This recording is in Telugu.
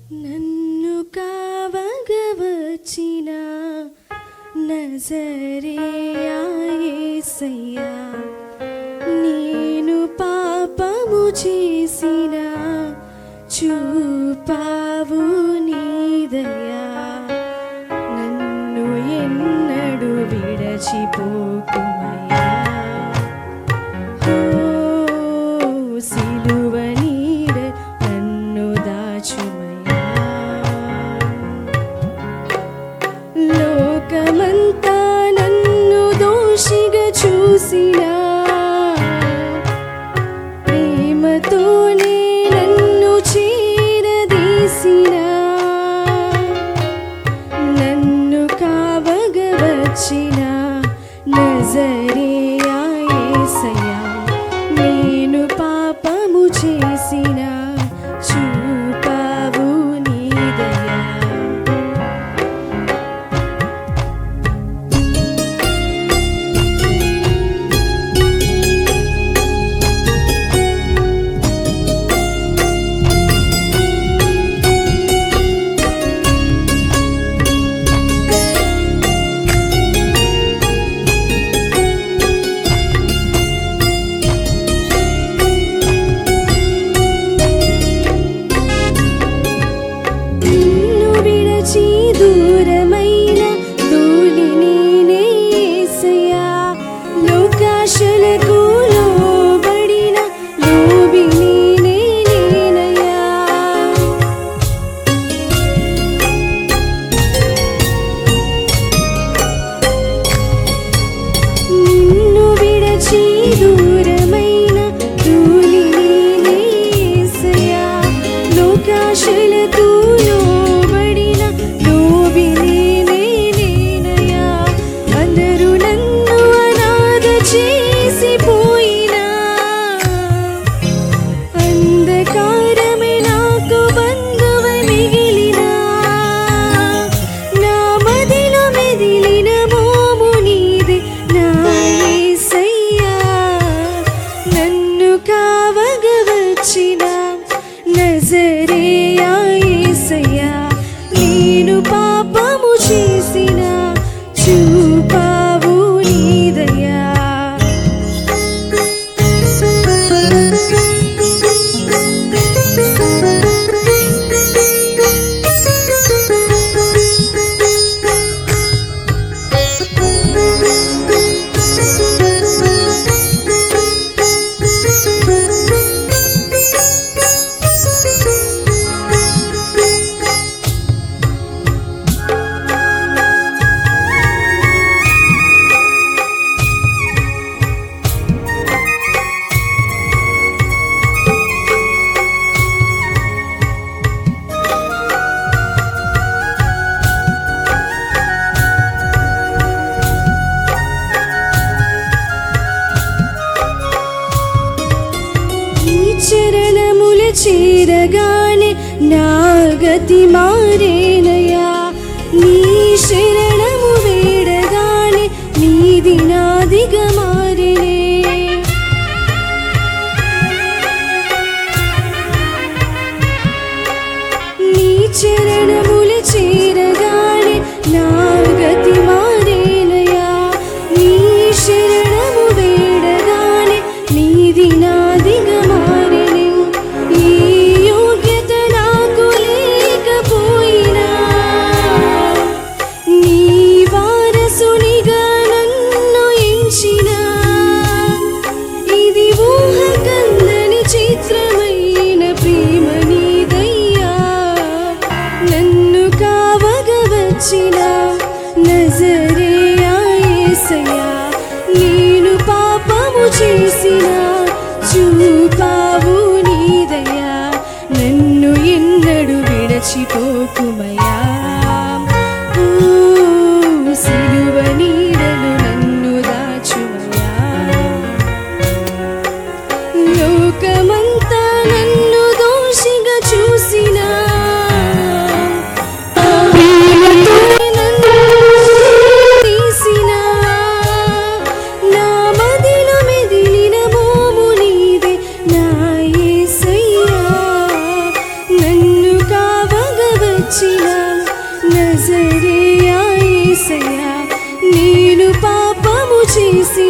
నన్ను కావగవచ్చిన నజరేయా యేసయ్యా, నేను పాపము చేసిన చూపావు నీ దయా, నన్ను ఎన్నడు విడచిపోకుమయ్యా. సిలువ నీడ నన్ను దాచుమయ్యా. లోకమంతా నన్ను దోషిగా చూసినా ప్రేమతోనే నన్ను చేరదీసినా, నన్ను కావగవచ్చిన నజరేయా యేసయ్యా, నేను పాపము చేసిన చూపావు నీ దయా. దూరమైన ధూళిని యేసయ్యా, లోకాశలకు లోబడిన లోబిని నేనయ్యా. నిన్ను విడచి దూరమైన ధూళిని యేసయ్యా, లోకాశలకు నజరేయా యేసయ్యా, నేను పాపము చేసిన చూపావు నీ దయా. చరణముల చేరగానే నా గతి మారేనయా, నీ శరణము వేడగానే నీది నాదిగా మారేనే. నీ చరణముల చేరగానే నా గతి మారేనయా, నీ శరణము వేడగానే నీది నాదిగా మారేనే. ఈ యోగ్యత నాకు లేకపోయినా నీ వారసునిగా నన్ను ఎంచిన, ఇది ఊహకందని చిత్రమైన ప్రేమ నీదయ్యా, నన్ను కావగవచ్చిన నజరేయా యేసయ్యా, నేను పాపము చేసిన చూపావు నీ దయా, నన్ను ఎన్నడు విడచిపోకుమయ్యా. సిలువ నీడలు నన్ను దాచుమయ్యా. లోకమంతా నన్ను దోషిగా చూసినా తీసినా, నా మదిలో మెదిలిన మోము నీదే నా యేసయ్యా, నన్ను కావగ నజరేయా యేసయ్యా నేను పాపము చేసి